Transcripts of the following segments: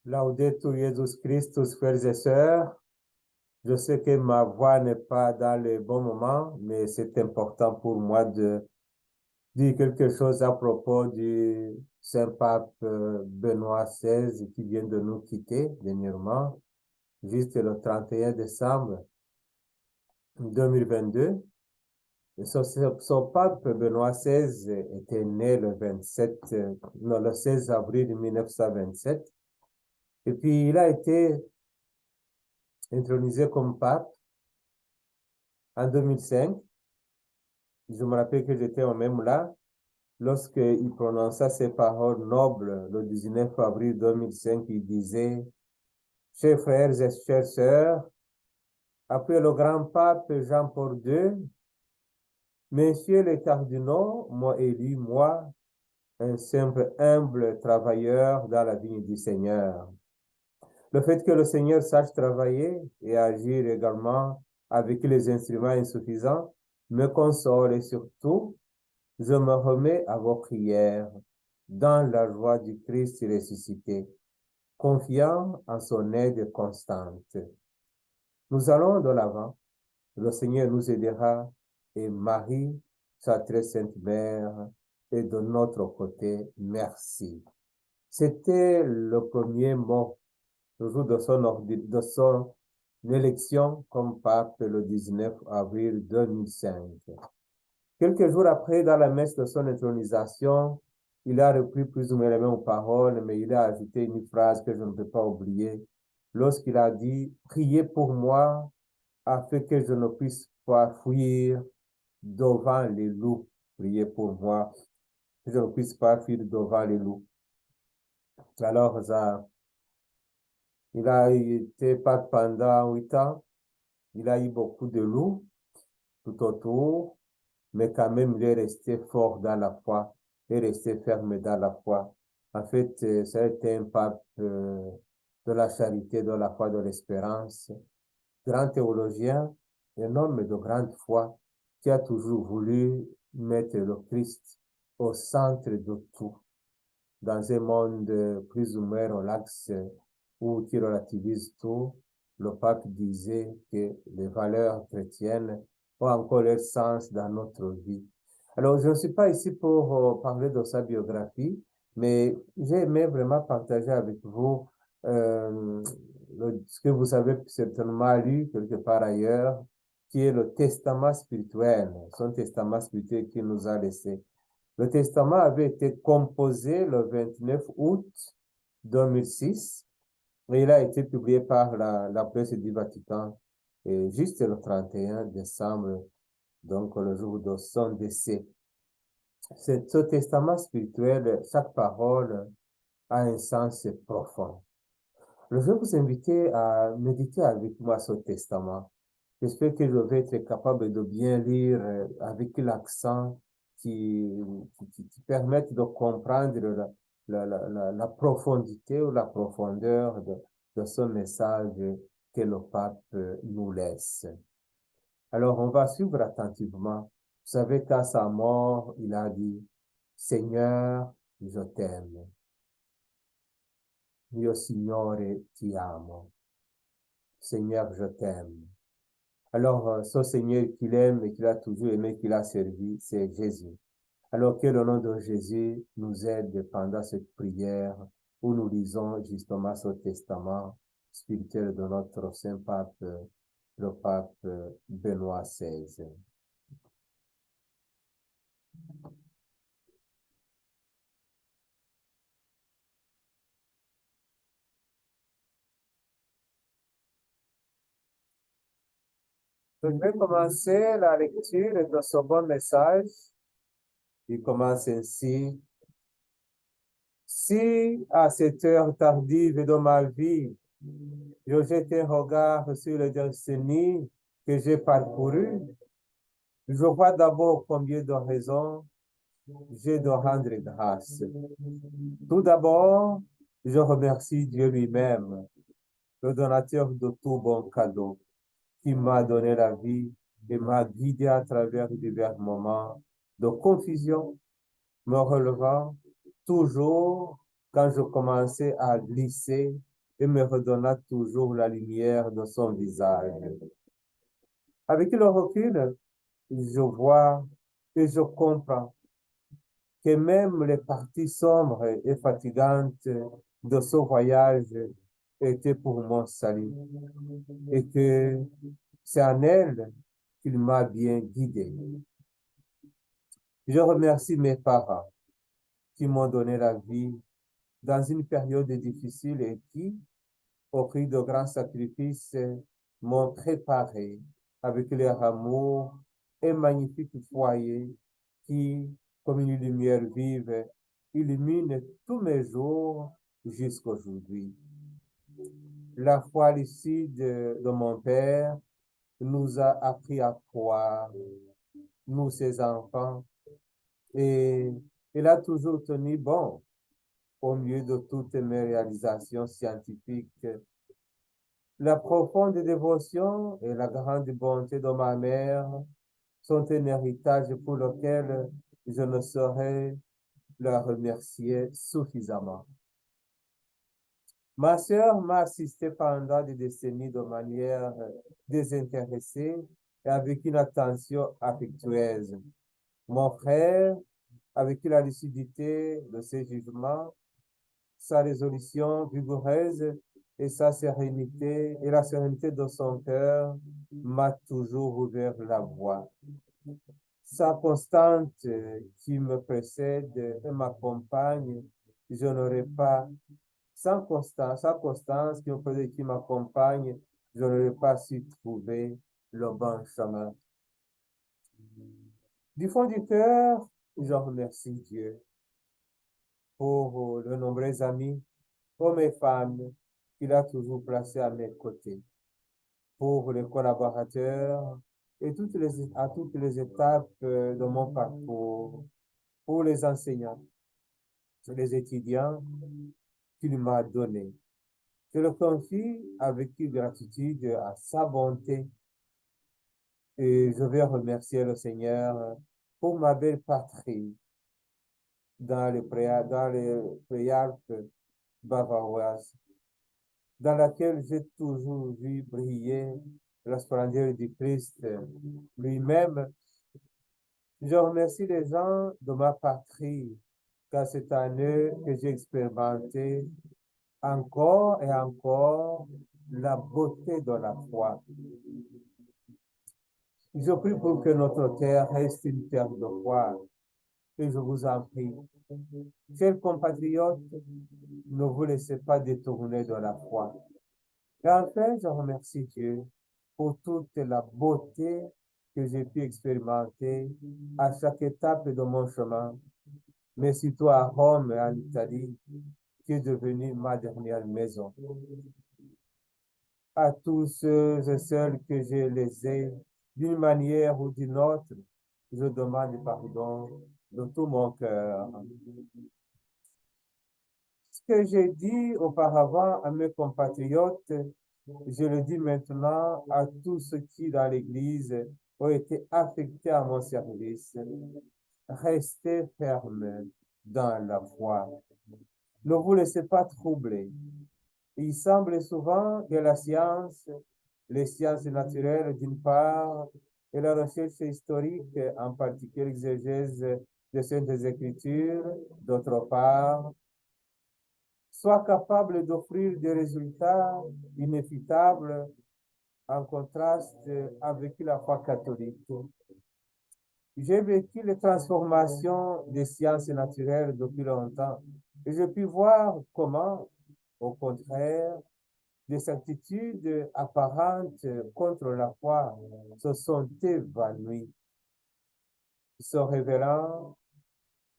Laudetur Jesus Christus, frères et sœurs. Je sais que ma voix n'est pas dans le bon moment, mais c'est important pour moi de dire quelque chose à propos du Saint-Pape Benoît XVI qui vient de nous quitter dernièrement, juste le 31 décembre 2022. Son pape Benoît XVI était né le 16 avril 1927. Et puis, il a été intronisé comme pape en 2005. Je me rappelle que j'étais même là lorsqu'il prononça ces paroles nobles le 19 avril 2005. Il disait: chers frères et chères sœurs, après le grand pape Jean-Paul II, messieurs les cardinaux m'ont élu, moi, un simple humble travailleur dans la vigne du Seigneur. Le fait que le Seigneur sache travailler et agir également avec les instruments insuffisants me console et surtout, je me remets à vos prières dans la joie du Christ ressuscité, confiant en son aide constante. Nous allons de l'avant, le Seigneur nous aidera et Marie, sa très sainte mère, est de notre côté. Merci. C'était le premier mot le jour de son élection comme pape le 19 avril 2005. Quelques jours après, dans la messe de son intronisation, il a repris plus ou moins les mêmes paroles, mais il a ajouté une phrase que je ne peux pas oublier. Lorsqu'il a dit: priez pour moi afin que je ne puisse pas fuir devant les loups. Priez pour moi que je ne puisse pas fuir devant les loups. Alors, il a été pape pendant 8 ans. Il a eu beaucoup de loups tout autour, mais quand même, il est resté fort dans la foi, il est resté ferme dans la foi. En fait, c'était un pape de la charité, de la foi, de l'espérance, grand théologien, un homme de grande foi, qui a toujours voulu mettre le Christ au centre de tout, dans un monde plus ou moins relax, ou qui relativise tout. Le pape disait que les valeurs chrétiennes ont encore leur sens dans notre vie. Alors, je ne suis pas ici pour parler de sa biographie, mais j'ai aimé vraiment partager avec vous ce que vous avez certainement lu quelque part ailleurs, qui est le testament spirituel, son testament spirituel qu'il nous a laissé. Le testament avait été composé le 29 août 2006 et il a été publié par la presse du Vatican et juste le 31 décembre, donc le jour de son décès. Ce testament spirituel, chaque parole a un sens profond. Je vais vous inviter à méditer avec moi ce testament. J'espère que je vais être capable de bien lire avec l'accent qui permette de comprendre la profondité ou la profondeur de ce message que le pape nous laisse. Alors, on va suivre attentivement. Vous savez qu'à sa mort, il a dit: Seigneur, je t'aime. Mio Signore, ti amo. Seigneur, je t'aime. Alors, ce Seigneur qu'il aime et qu'il a toujours aimé, qu'il a servi, c'est Jésus. Alors que le nom de Jésus nous aide pendant cette prière où nous lisons justement ce testament spirituel de notre Saint Pape, le Pape Benoît XVI. Je vais commencer la lecture de ce bon message. Il commence ainsi: si à cette heure tardive de ma vie, je jette un regard sur les décennies que j'ai parcourues, je vois d'abord combien de raisons j'ai de rendre grâce. Tout d'abord, je remercie Dieu lui-même, le donateur de tout bon cadeau, qui m'a donné la vie et m'a guidé à travers divers moments de confusion, me relevant toujours quand je commençais à glisser et me redonna toujours la lumière de son visage. Avec le recul, je vois et je comprends que même les parties sombres et fatigantes de ce voyage étaient pour mon salut et que c'est en elle qu'il m'a bien guidé. Je remercie mes parents qui m'ont donné la vie dans une période difficile et qui, au prix de grands sacrifices, m'ont préparé avec leur amour un magnifique foyer qui, comme une lumière vive, illumine tous mes jours jusqu'aujourd'hui. La foi lucide de mon Père nous a appris à croire, nous ses enfants, et il a toujours tenu bon au milieu de toutes mes réalisations scientifiques. La profonde dévotion et la grande bonté de ma mère sont un héritage pour lequel je ne saurais la remercier suffisamment. Ma sœur m'a assisté pendant des décennies de manière désintéressée et avec une attention affectueuse. Mon frère, avec la lucidité de ses jugements, sa résolution vigoureuse et sa sérénité et la sérénité de son cœur m'a toujours ouvert la voie. Sa constante qui me précède et m'accompagne, je n'aurais pas, sa constance qui m'accompagne, je n'aurais pas su trouver le bon chemin. Du fond du cœur, je remercie Dieu pour de nombreux amis, hommes et femmes qu'il a toujours placés à mes côtés, pour les collaborateurs et à toutes les étapes de mon parcours, pour les enseignants, les étudiants qu'il m'a donnés. Je le confie avec gratitude à sa bonté et je vais remercier le Seigneur pour ma belle patrie dans les Préalpes bavaroises, dans laquelle j'ai toujours vu briller la splendeur du Christ lui-même. Je remercie les gens de ma patrie, car c'est en eux que j'ai expérimenté encore et encore la beauté de la foi. Je prie pour que notre terre reste une terre de foi. Et je vous en prie, chers compatriotes, ne vous laissez pas détourner de la foi. Et enfin, je remercie Dieu pour toute la beauté que j'ai pu expérimenter à chaque étape de mon chemin, mais surtout à Rome et en Italie, qui est devenue ma dernière maison. À tous ceux et celles que je lésés, d'une manière ou d'une autre, je demande pardon de tout mon cœur. Ce que j'ai dit auparavant à mes compatriotes, je le dis maintenant à tous ceux qui, dans l'Église, ont été affectés à mon service. Restez fermes dans la foi. Ne vous laissez pas troubler. Il semble souvent que la science, les sciences naturelles d'une part, et la recherche historique, en particulier l'exégèse de Saintes Écritures, d'autre part, soient capables d'offrir des résultats inévitables en contraste avec la foi catholique. J'ai vécu les transformations des sciences naturelles depuis longtemps et j'ai pu voir comment, au contraire, des certitudes apparentes contre la foi se sont évanouies, se révélant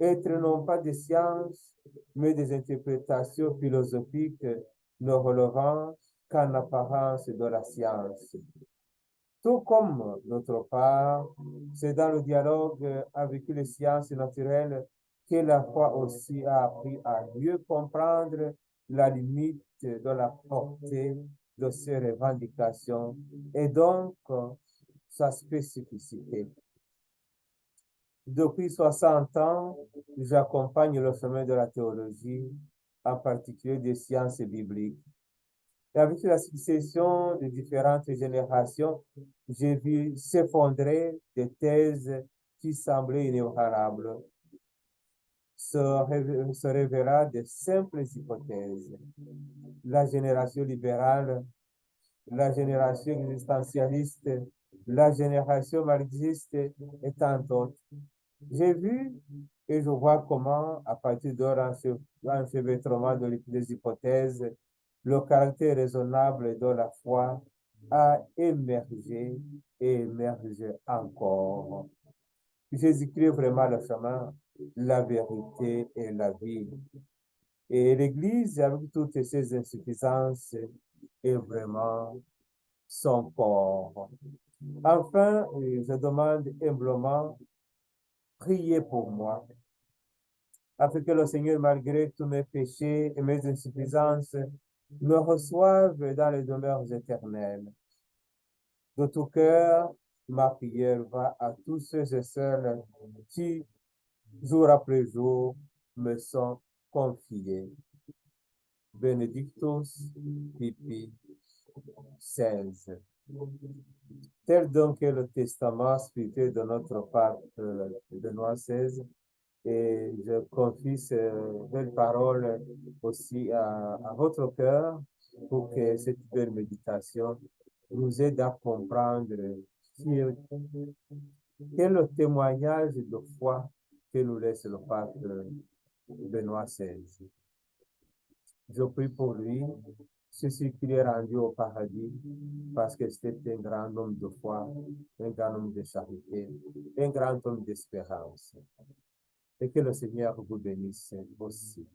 être non pas des sciences, mais des interprétations philosophiques ne relevant qu'en apparence de la science. Tout comme, d'autre part, c'est dans le dialogue avec les sciences naturelles que la foi aussi a appris à mieux comprendre la limite de la portée de ses revendications et donc sa spécificité. Depuis 60 ans, j'accompagne le chemin de la théologie, en particulier des sciences bibliques. Et avec la succession de différentes générations, j'ai vu s'effondrer des thèses qui semblaient inébranlables, se révéla de simples hypothèses. La génération libérale, la génération existentialiste, la génération marxiste et tant d'autres. J'ai vu et je vois comment, à partir de l'enchevêtrement des hypothèses, le caractère raisonnable de la foi a émergé et émerge encore. Jésus-Christ est vraiment le chemin, la vérité et la vie. Et l'Église, avec toutes ses insuffisances, est vraiment son corps. Enfin, je demande humblement, priez pour moi, afin que le Seigneur, malgré tous mes péchés et mes insuffisances, me reçoive dans les demeures éternelles. De tout cœur, ma prière va à tous ceux et celles qui, jour après jour, me sont confiés. Benedictus Pipi XVI. Tel donc est le testament spirituel de notre pape Benoît XVI. Et je confie ces belles paroles aussi à votre cœur pour que cette belle méditation nous aide à comprendre quel est le témoignage de foi que nous laisse le pape Benoît XVI. Je prie pour lui, ceci qu'il est rendu au paradis, parce que c'était un grand homme de foi, un grand homme de charité, un grand homme d'espérance. Et que le Seigneur vous bénisse aussi.